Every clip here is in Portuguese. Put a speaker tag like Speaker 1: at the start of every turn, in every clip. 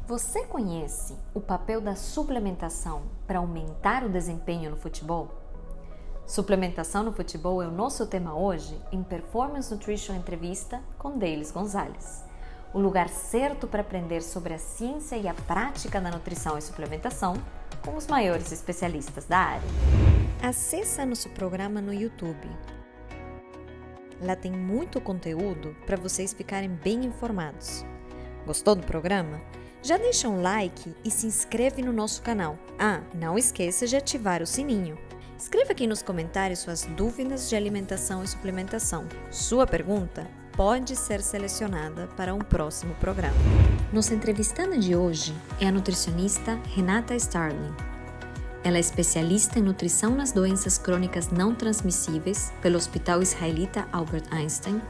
Speaker 1: Você conhece o papel da suplementação para aumentar o desempenho no futebol? Suplementação no futebol é o nosso tema hoje em Performance Nutrition Entrevista com Deilis Gonzalez. O lugar certo para aprender sobre a ciência e a prática da nutrição e suplementação com os maiores especialistas da área. Acesse nosso programa no YouTube. Lá tem muito conteúdo para vocês ficarem bem informados. Gostou do programa? Já deixa um like e se inscreve no nosso canal. Não esqueça de ativar o sininho. Escreva aqui nos comentários suas dúvidas de alimentação e suplementação. Sua pergunta pode ser selecionada para um próximo programa. Nossa entrevistada de hoje é a nutricionista Renata Starling. Ela é especialista em nutrição nas doenças crônicas não transmissíveis pelo Hospital Israelita Albert Einstein,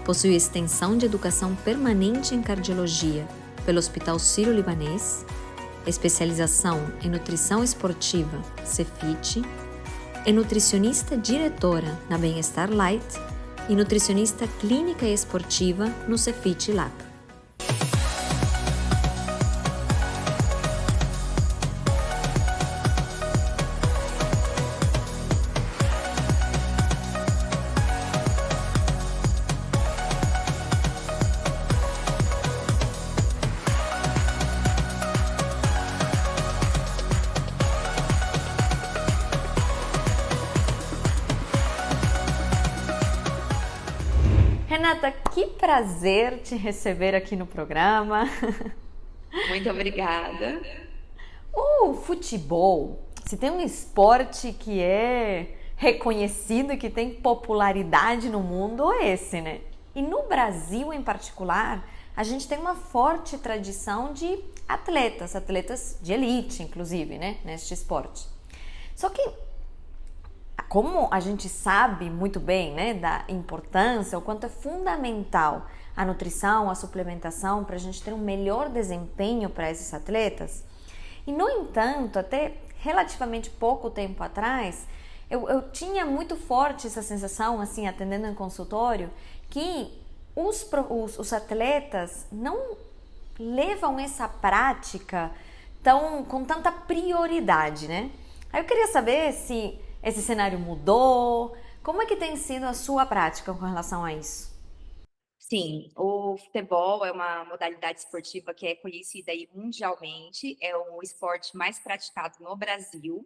Speaker 1: possui extensão de educação permanente em cardiologia pelo Hospital Sírio-Libanês, especialização em nutrição esportiva Cefit, é nutricionista diretora na Bem-Estar Light e nutricionista clínica e esportiva no Cefit Lab. Renata, que prazer te receber aqui no programa.
Speaker 2: Muito obrigada.
Speaker 1: O futebol, se tem um esporte que é reconhecido e que tem popularidade no mundo, é esse, né? E no Brasil, em particular, a gente tem uma forte tradição de atletas de elite, inclusive, né? Neste esporte. Só que como a gente sabe muito bem, né, da importância, o quanto é fundamental a nutrição, a suplementação para a gente ter um melhor desempenho para esses atletas. E, no entanto, até relativamente pouco tempo atrás, eu tinha muito forte essa sensação, assim, atendendo em consultório, que os atletas não levam essa prática com tanta prioridade, né? Aí eu queria saber se esse cenário mudou. Como é que tem sido a sua prática com relação a isso?
Speaker 2: Sim, o futebol é uma modalidade esportiva que é conhecida aí mundialmente, é o esporte mais praticado no Brasil.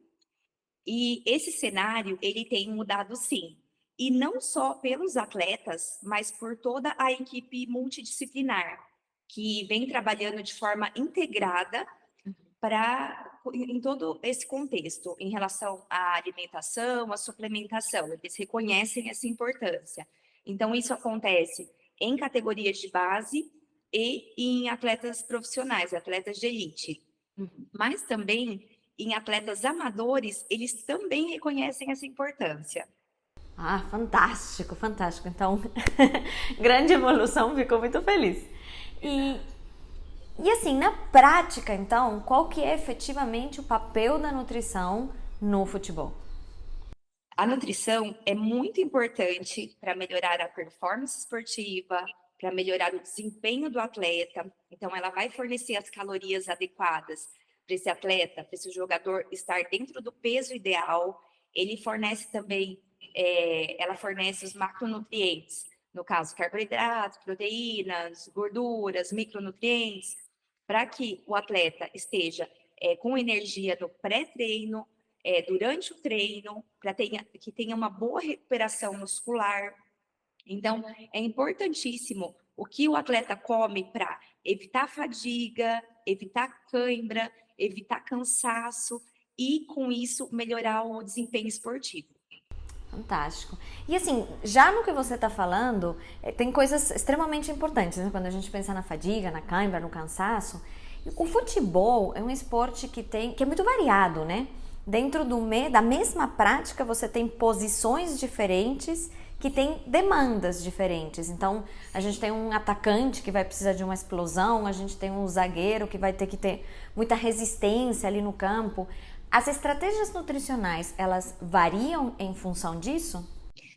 Speaker 2: E esse cenário, ele tem mudado sim. E não só pelos atletas, mas por toda a equipe multidisciplinar, que vem trabalhando de forma integrada em todo esse contexto, em relação à alimentação, à suplementação, eles reconhecem essa importância. Então, isso acontece em categorias de base e em atletas profissionais, atletas de elite. Mas também em atletas amadores, eles também reconhecem essa importância.
Speaker 1: Fantástico, fantástico. Então, grande evolução, fico muito feliz. E assim, na prática, então, qual que é efetivamente o papel da nutrição no futebol?
Speaker 2: A nutrição é muito importante para melhorar a performance esportiva, para melhorar o desempenho do atleta. Então, ela vai fornecer as calorias adequadas para esse atleta, para esse jogador estar dentro do peso ideal. Ele fornece também, ela fornece os macronutrientes, no caso, carboidratos, proteínas, gorduras, micronutrientes, para que o atleta esteja com energia no pré-treino, durante o treino, para que tenha uma boa recuperação muscular. Então, é importantíssimo o que o atleta come para evitar fadiga, evitar cãibra, evitar cansaço e, com isso, melhorar o desempenho esportivo.
Speaker 1: Fantástico. E assim, já no que você está falando, tem coisas extremamente importantes, né? Quando a gente pensa na fadiga, na cãibra, no cansaço. O futebol é um esporte que é muito variado, né? Dentro da mesma prática, você tem posições diferentes que têm demandas diferentes. Então, a gente tem um atacante que vai precisar de uma explosão, a gente tem um zagueiro que vai ter que ter muita resistência ali no campo. As estratégias nutricionais, elas variam em função disso?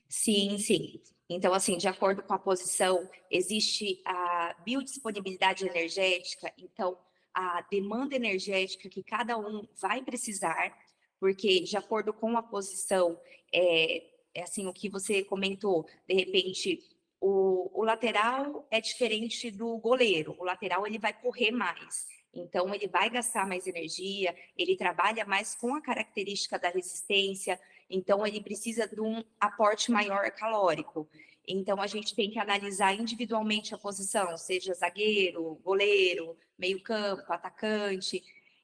Speaker 2: Sim, sim. Então, assim, de acordo com a posição, existe a biodisponibilidade energética. Então, a demanda energética que cada um vai precisar, porque de acordo com a posição, é assim, o que você comentou, de repente, o lateral é diferente do goleiro, o lateral ele vai correr mais, então ele vai gastar mais energia, ele trabalha mais com a característica da resistência, então ele precisa de um aporte maior calórico. Então a gente tem que analisar individualmente a posição, seja zagueiro, goleiro, meio-campo, atacante,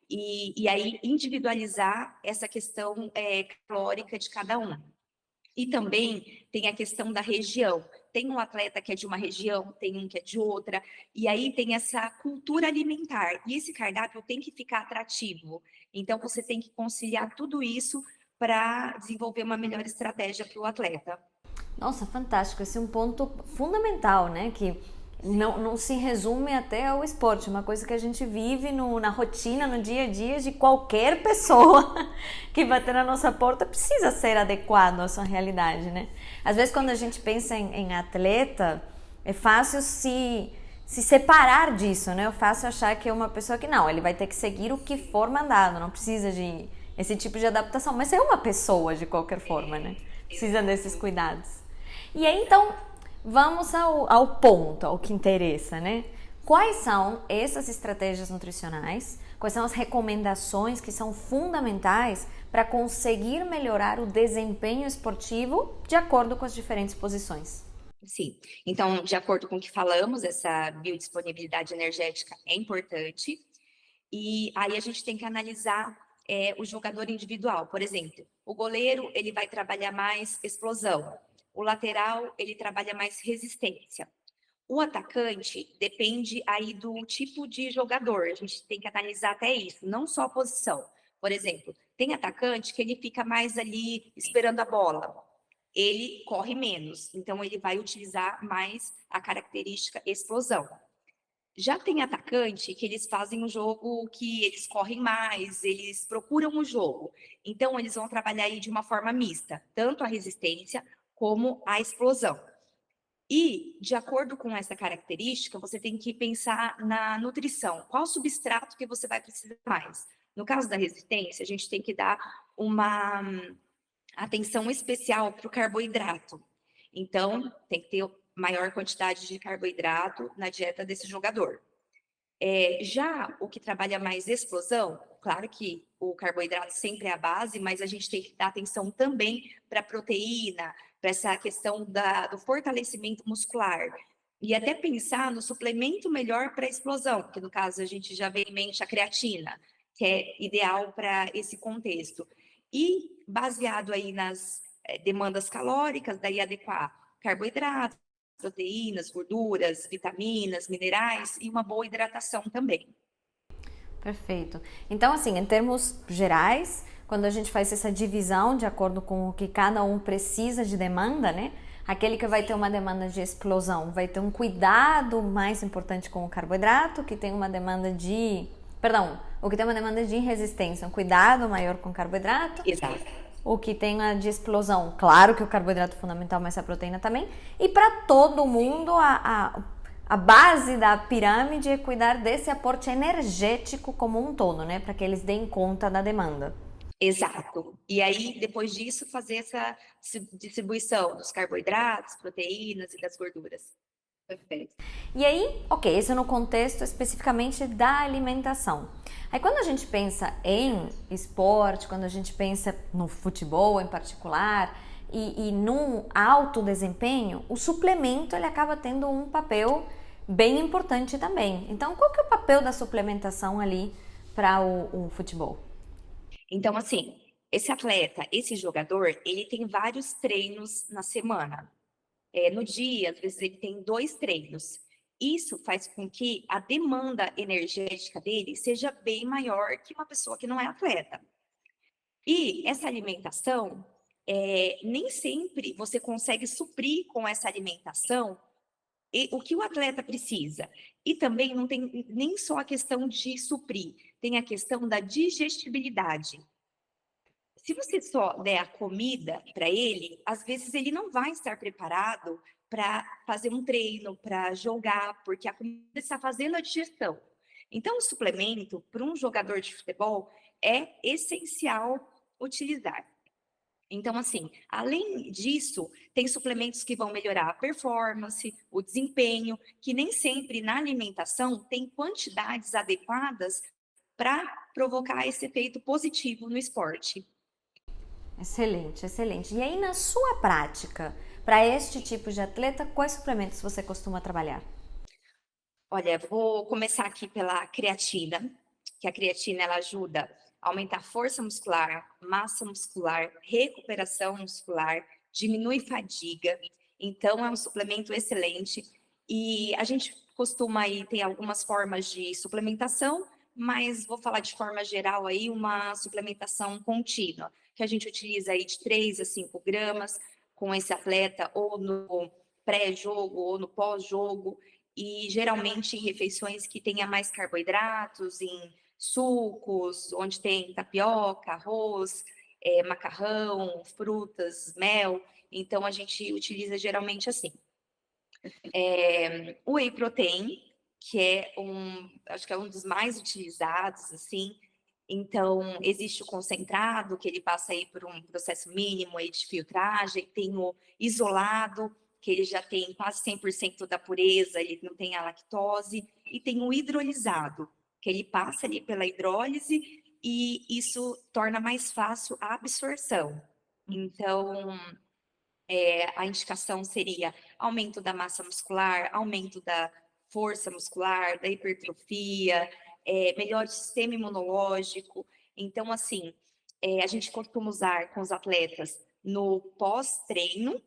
Speaker 2: e aí individualizar essa questão calórica de cada um. E também tem a questão da região. Tem um atleta que é de uma região, tem um que é de outra, e aí tem essa cultura alimentar. E esse cardápio tem que ficar atrativo. Então, você tem que conciliar tudo isso para desenvolver uma melhor estratégia para o atleta.
Speaker 1: Nossa, fantástico. Esse é um ponto fundamental, né? Que não se resume até ao esporte, uma coisa que a gente vive na rotina, no dia a dia de qualquer pessoa que bater na nossa porta precisa ser adequado à sua realidade, né? Às vezes quando a gente pensa em atleta, é fácil se separar disso, né? É fácil achar que é uma pessoa que não, ele vai ter que seguir o que for mandado, não precisa de esse tipo de adaptação, mas é uma pessoa de qualquer forma, né? Precisa desses cuidados. E aí, então, vamos ao ponto, ao que interessa, né? Quais são essas estratégias nutricionais? Quais são as recomendações que são fundamentais para conseguir melhorar o desempenho esportivo de acordo com as diferentes posições?
Speaker 2: Sim. Então, de acordo com o que falamos, essa biodisponibilidade energética é importante. E aí a gente tem que analisar o jogador individual. Por exemplo, o goleiro ele vai trabalhar mais explosão. O lateral ele trabalha mais resistência. O atacante depende aí do tipo de jogador. A gente tem que analisar até isso, não só a posição. Por exemplo, tem atacante que ele fica mais ali esperando a bola. Ele corre menos, então ele vai utilizar mais a característica explosão. Já tem atacante que eles fazem um jogo que eles correm mais, eles procuram o jogo. Então, eles vão trabalhar aí de uma forma mista, tanto a resistência como a explosão. E, de acordo com essa característica, você tem que pensar na nutrição. Qual substrato que você vai precisar mais? No caso da resistência, a gente tem que dar uma atenção especial para o carboidrato. Então, tem que ter maior quantidade de carboidrato na dieta desse jogador. Já o que trabalha mais explosão, claro que o carboidrato sempre é a base, mas a gente tem que dar atenção também para a proteína, para essa questão do fortalecimento muscular. E até pensar no suplemento melhor para a explosão, que no caso a gente já vê em mente a creatina, que é ideal para esse contexto. E baseado aí nas demandas calóricas, daí adequar carboidrato, proteínas, gorduras, vitaminas, minerais e uma boa hidratação também.
Speaker 1: Perfeito. Então, assim, em termos gerais, quando a gente faz essa divisão de acordo com o que cada um precisa de demanda, né? Aquele que vai ter uma demanda de explosão vai ter um cuidado mais importante com o carboidrato, que tem uma demanda de... Perdão, o que tem uma demanda de resistência, um cuidado maior com o carboidrato.
Speaker 2: Exato.
Speaker 1: O que tem a de explosão, claro que o carboidrato é fundamental, mas a proteína também. E para todo mundo, a base da pirâmide é cuidar desse aporte energético como um todo, né? Para que eles deem conta da demanda.
Speaker 2: Exato. E aí, depois disso, fazer essa distribuição dos carboidratos, proteínas e das gorduras. Perfeito.
Speaker 1: E aí, ok, isso no contexto especificamente da alimentação. Aí quando a gente pensa em esporte, quando a gente pensa no futebol em particular e num alto desempenho, o suplemento ele acaba tendo um papel bem importante também. Então, qual que é o papel da suplementação ali para o futebol?
Speaker 2: Então, assim, esse atleta, esse jogador, ele tem vários treinos na semana. No dia, às vezes ele tem 2 treinos. Isso faz com que a demanda energética dele seja bem maior que uma pessoa que não é atleta. E essa alimentação, nem sempre você consegue suprir com essa alimentação o que o atleta precisa. E também não tem nem só a questão de suprir, tem a questão da digestibilidade. Se você só der a comida para ele, às vezes ele não vai estar preparado para fazer um treino, para jogar, porque a comida está fazendo a digestão. Então, o suplemento, para um jogador de futebol, é essencial utilizar. Então, assim, além disso, tem suplementos que vão melhorar a performance, o desempenho, que nem sempre na alimentação tem quantidades adequadas para provocar esse efeito positivo no esporte.
Speaker 1: Excelente, excelente. E aí, na sua prática, para este tipo de atleta, quais suplementos você costuma trabalhar?
Speaker 2: Olha, vou começar aqui pela creatina, que a creatina ela ajuda a aumentar a força muscular, massa muscular, recuperação muscular, diminui fadiga. Então, é um suplemento excelente. E a gente costuma aí ter algumas formas de suplementação, mas vou falar de forma geral aí uma suplementação contínua, que a gente utiliza aí de 3 a 5 gramas com esse atleta ou no pré-jogo ou no pós-jogo e geralmente em refeições que tenha mais carboidratos, em sucos, onde tem tapioca, arroz, macarrão, frutas, mel. Então a gente utiliza geralmente assim. O whey protein, que acho que é um dos mais utilizados, assim. Então, existe o concentrado, que ele passa aí por um processo mínimo aí de filtragem, tem o isolado, que ele já tem quase 100% da pureza, ele não tem a lactose, e tem o hidrolisado, que ele passa ali pela hidrólise e isso torna mais fácil a absorção. Então, a indicação seria aumento da massa muscular, aumento da força muscular, da hipertrofia, melhor sistema imunológico. Então, assim, a gente costuma usar com os atletas no pós-treino,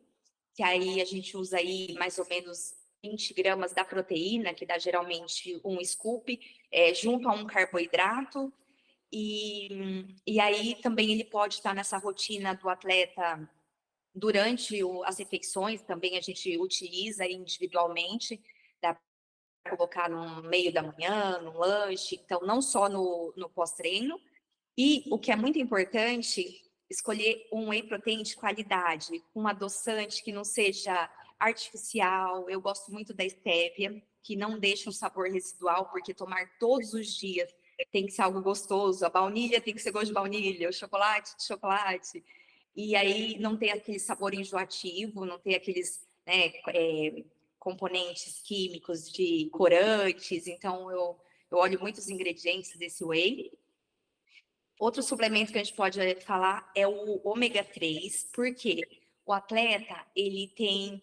Speaker 2: que aí a gente usa aí mais ou menos 20 gramas da proteína, que dá geralmente um scoop, junto a um carboidrato. E aí também ele pode estar nessa rotina do atleta durante as refeições, também a gente utiliza individualmente, dá para colocar no meio da manhã, no lanche, então não só no pós-treino. E o que é muito importante, escolher um whey protein de qualidade, um adoçante que não seja artificial. Eu gosto muito da stevia, que não deixa um sabor residual, porque tomar todos os dias tem que ser algo gostoso. A baunilha tem que ser gosto de baunilha, o chocolate de chocolate. E aí não tem aquele sabor enjoativo, não tem aqueles, né, componentes químicos de corantes. Então, eu olho muitos ingredientes desse whey. Outro suplemento que a gente pode falar é o ômega 3, porque o atleta ele tem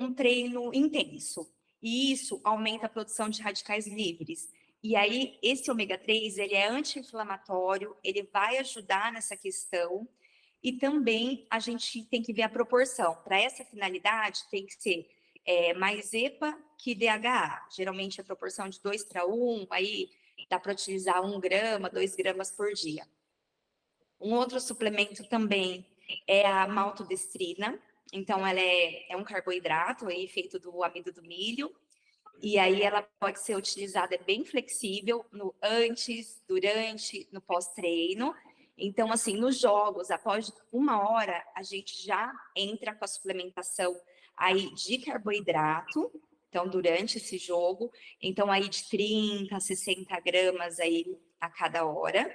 Speaker 2: um treino intenso e isso aumenta a produção de radicais livres. E aí, esse ômega 3 ele é anti-inflamatório, ele vai ajudar nessa questão e também a gente tem que ver a proporção. Para essa finalidade, tem que ser mais EPA que DHA. Geralmente a proporção de 2 para 1, aí dá para utilizar 1 grama, 2 gramas por dia. Um outro suplemento também é a maltodestrina. Então, ela é um carboidrato aí, feito do amido do milho. E aí ela pode ser utilizada, é bem flexível, no antes, durante, no pós-treino. Então, assim, nos jogos, após 1 hora, a gente já entra com a suplementação aí de carboidrato, então, durante esse jogo. Então, aí de 30 a 60 gramas aí a cada hora.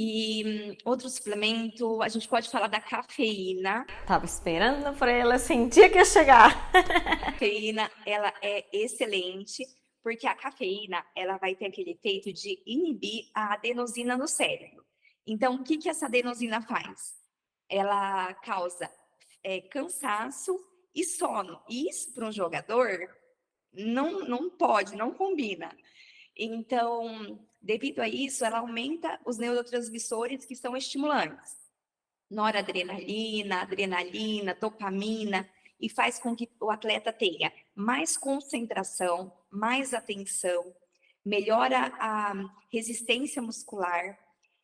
Speaker 2: E outro suplemento, a gente pode falar da cafeína.
Speaker 1: Tava esperando por ela, sentia que ia chegar.
Speaker 2: A cafeína, ela é excelente, porque a cafeína, ela vai ter aquele efeito de inibir a adenosina no cérebro. Então, o que essa adenosina faz? Ela causa cansaço e sono. E isso, para um jogador, não pode, não combina. Então, devido a isso, ela aumenta os neurotransmissores que são estimulantes. Noradrenalina, adrenalina, dopamina, e faz com que o atleta tenha mais concentração, mais atenção, melhora a resistência muscular,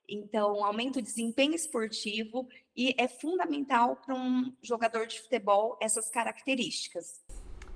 Speaker 2: então aumenta o desempenho esportivo e é fundamental para um jogador de futebol essas características.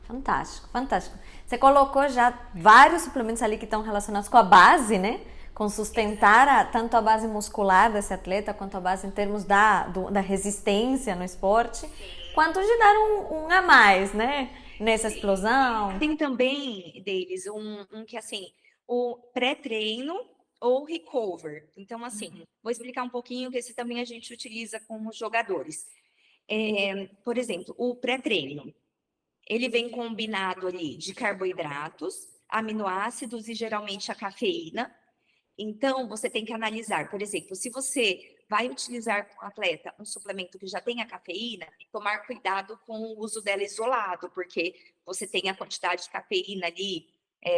Speaker 1: Fantástico, fantástico. Você colocou já vários suplementos ali que estão relacionados com a base, né? Com sustentar tanto a base muscular desse atleta, quanto a base em termos da resistência no esporte, quanto de dar um a mais, né? nessa explosão?
Speaker 2: Tem também deles um que assim, o pré-treino ou recover. Então, assim, vou explicar um pouquinho que esse também a gente utiliza com os jogadores. Por exemplo, o pré-treino, ele vem combinado ali de carboidratos, aminoácidos e geralmente a cafeína. Então, você tem que analisar, por exemplo, se você vai utilizar com o atleta um suplemento que já tem a cafeína, tomar cuidado com o uso dela isolado, porque você tem a quantidade de cafeína ali,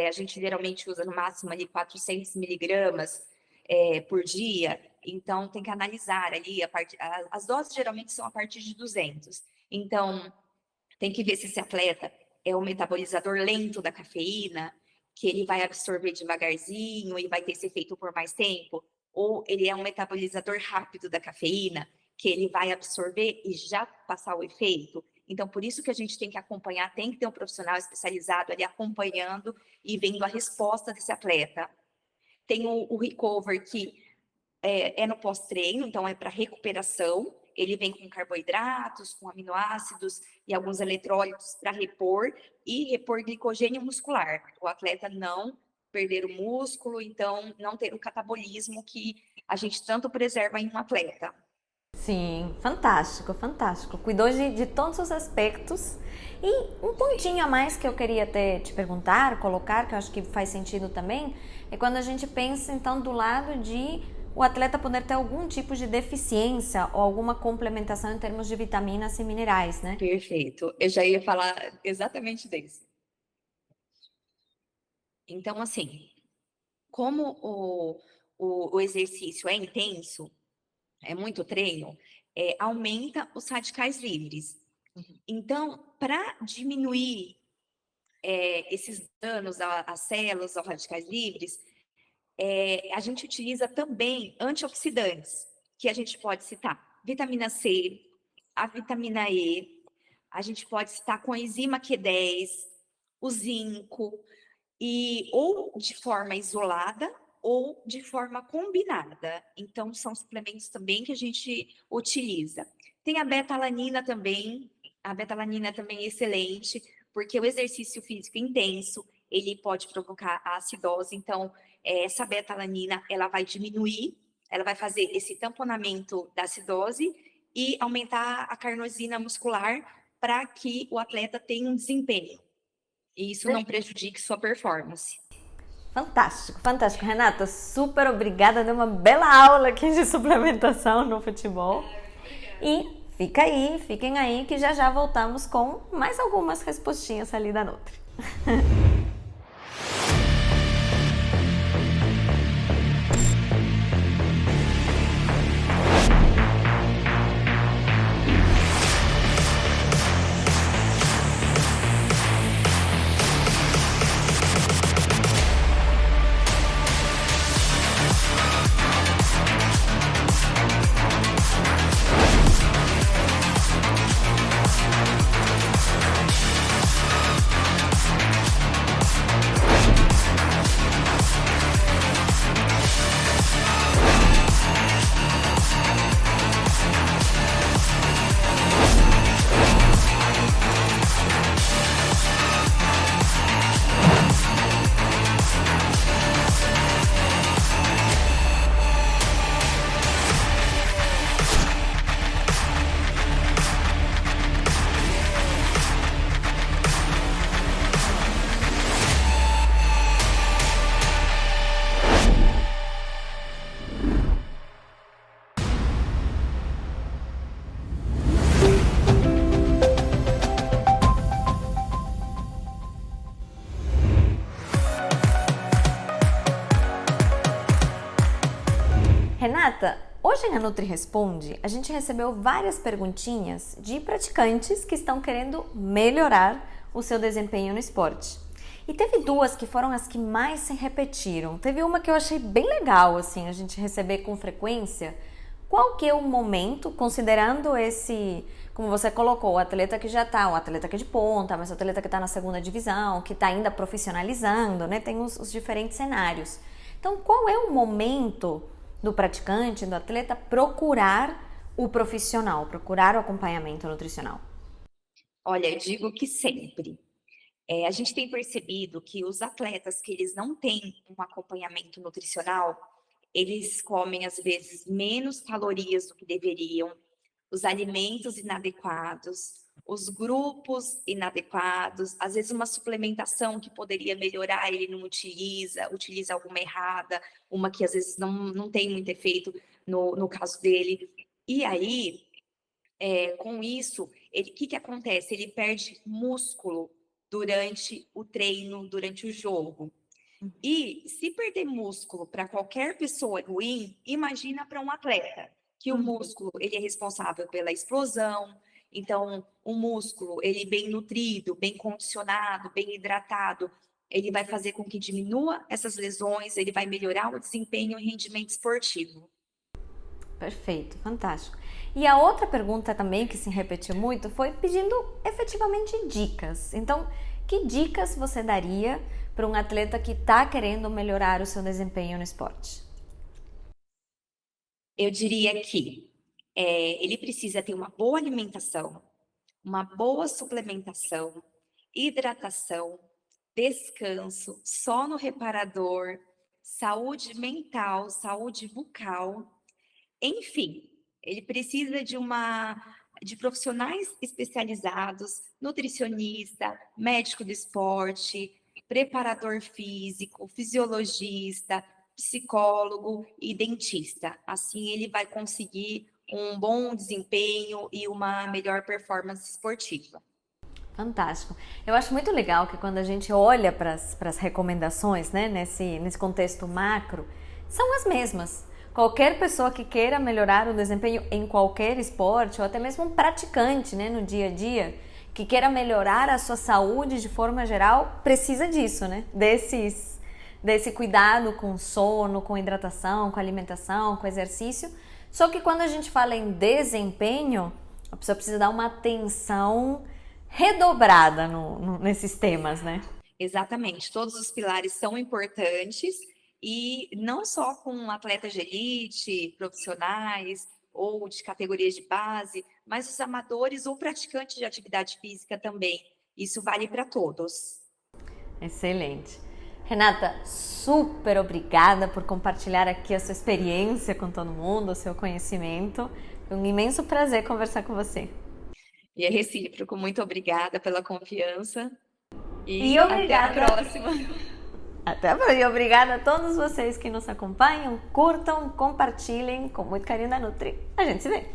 Speaker 2: a gente geralmente usa no máximo ali 400 miligramas por dia, então tem que analisar ali, as doses geralmente são a partir de 200. Então, tem que ver se esse atleta é um metabolizador lento da cafeína, que ele vai absorver devagarzinho e vai ter esse efeito por mais tempo, ou ele é um metabolizador rápido da cafeína, que ele vai absorver e já passar o efeito. Então, por isso que a gente tem que acompanhar, tem que ter um profissional especializado ali acompanhando e vendo a resposta desse atleta. Tem o recover, que é no pós-treino, então é para recuperação. Ele vem com carboidratos, com aminoácidos e alguns eletrólitos para repor e repor glicogênio muscular. O atleta não perder o músculo, então não ter o catabolismo que a gente tanto preserva em um atleta.
Speaker 1: Sim, fantástico, fantástico. Cuidou de todos os aspectos. E um pontinho a mais que eu queria até te perguntar, colocar, que eu acho que faz sentido também, é quando a gente pensa então do lado de o atleta poder ter algum tipo de deficiência ou alguma complementação em termos de vitaminas e minerais, né?
Speaker 2: Perfeito. Eu já ia falar exatamente desse. Então, assim, como o exercício é intenso, é muito treino, aumenta os radicais livres. Então, para diminuir esses danos às células, aos radicais livres, a gente utiliza também antioxidantes, que a gente pode citar vitamina C, a vitamina E, a gente pode citar coenzima Q10, o zinco, e ou de forma isolada ou de forma combinada. Então, são suplementos também que a gente utiliza. Tem a beta-alanina também. A beta-alanina também é excelente, porque o exercício físico intenso, ele pode provocar a acidose. Então, essa beta-alanina, ela vai diminuir, ela vai fazer esse tamponamento da acidose e aumentar a carnosina muscular para que o atleta tenha um desempenho e isso não prejudique sua performance.
Speaker 1: Fantástico, fantástico. Renata, super obrigada. Deu uma bela aula aqui de suplementação no futebol. E fiquem aí que já já voltamos com mais algumas respostinhas ali da Nutri. Renata, hoje na Nutri Responde, a gente recebeu várias perguntinhas de praticantes que estão querendo melhorar o seu desempenho no esporte. E teve duas que foram as que mais se repetiram. Teve uma que eu achei bem legal, assim, a gente receber com frequência. Qual que é o momento, considerando esse, como você colocou, o atleta que já está, o atleta que é de ponta, mas o atleta que está na segunda divisão, que está ainda profissionalizando, né? Tem os diferentes cenários. Então, qual é o momento do praticante, do atleta, procurar o profissional, procurar o acompanhamento nutricional?
Speaker 2: Olha, eu digo que sempre. A gente tem percebido que os atletas que eles não têm um acompanhamento nutricional, eles comem às vezes menos calorias do que deveriam, os alimentos inadequados, os grupos inadequados, às vezes uma suplementação que poderia melhorar, ele não utiliza, utiliza alguma errada, uma que às vezes não tem muito efeito no caso dele. E aí, com isso, o que acontece? Ele perde músculo durante o treino, durante o jogo. E se perder músculo para qualquer pessoa é ruim, imagina para um atleta, que o músculo ele é responsável pela explosão. Então, o músculo, ele bem nutrido, bem condicionado, bem hidratado, ele vai fazer com que diminua essas lesões, ele vai melhorar o desempenho e rendimento esportivo.
Speaker 1: Perfeito, fantástico. E a outra pergunta também que se repetiu muito foi pedindo efetivamente dicas. Então, que dicas você daria para um atleta que está querendo melhorar o seu desempenho no esporte?
Speaker 2: Eu diria que ele precisa ter uma boa alimentação, uma boa suplementação, hidratação, descanso, sono reparador, saúde mental, saúde bucal, enfim, ele precisa de profissionais especializados, nutricionista, médico do esporte, preparador físico, fisiologista, psicólogo e dentista. Assim ele vai conseguir um bom desempenho e uma melhor performance esportiva.
Speaker 1: Fantástico. Eu acho muito legal que quando a gente olha para as recomendações, né, nesse contexto macro, são as mesmas. Qualquer pessoa que queira melhorar o desempenho em qualquer esporte, ou até mesmo um praticante, né, no dia a dia, que queira melhorar a sua saúde de forma geral, precisa disso, né? Desse cuidado com sono, com hidratação, com alimentação, com exercício. Só que quando a gente fala em desempenho, a pessoa precisa dar uma atenção redobrada nesses temas, né?
Speaker 2: Exatamente, todos os pilares são importantes e não só com atletas de elite, profissionais ou de categorias de base, mas os amadores ou praticantes de atividade física também. Isso vale para todos.
Speaker 1: Excelente. Renata, super obrigada por compartilhar aqui a sua experiência com todo mundo, o seu conhecimento. Foi um imenso prazer conversar com você.
Speaker 2: E é recíproco. Muito obrigada pela confiança.
Speaker 1: E
Speaker 2: até a próxima.
Speaker 1: Até a próxima. E obrigada a todos vocês que nos acompanham. Curtam, compartilhem com muito carinho da Nutri. A gente se vê.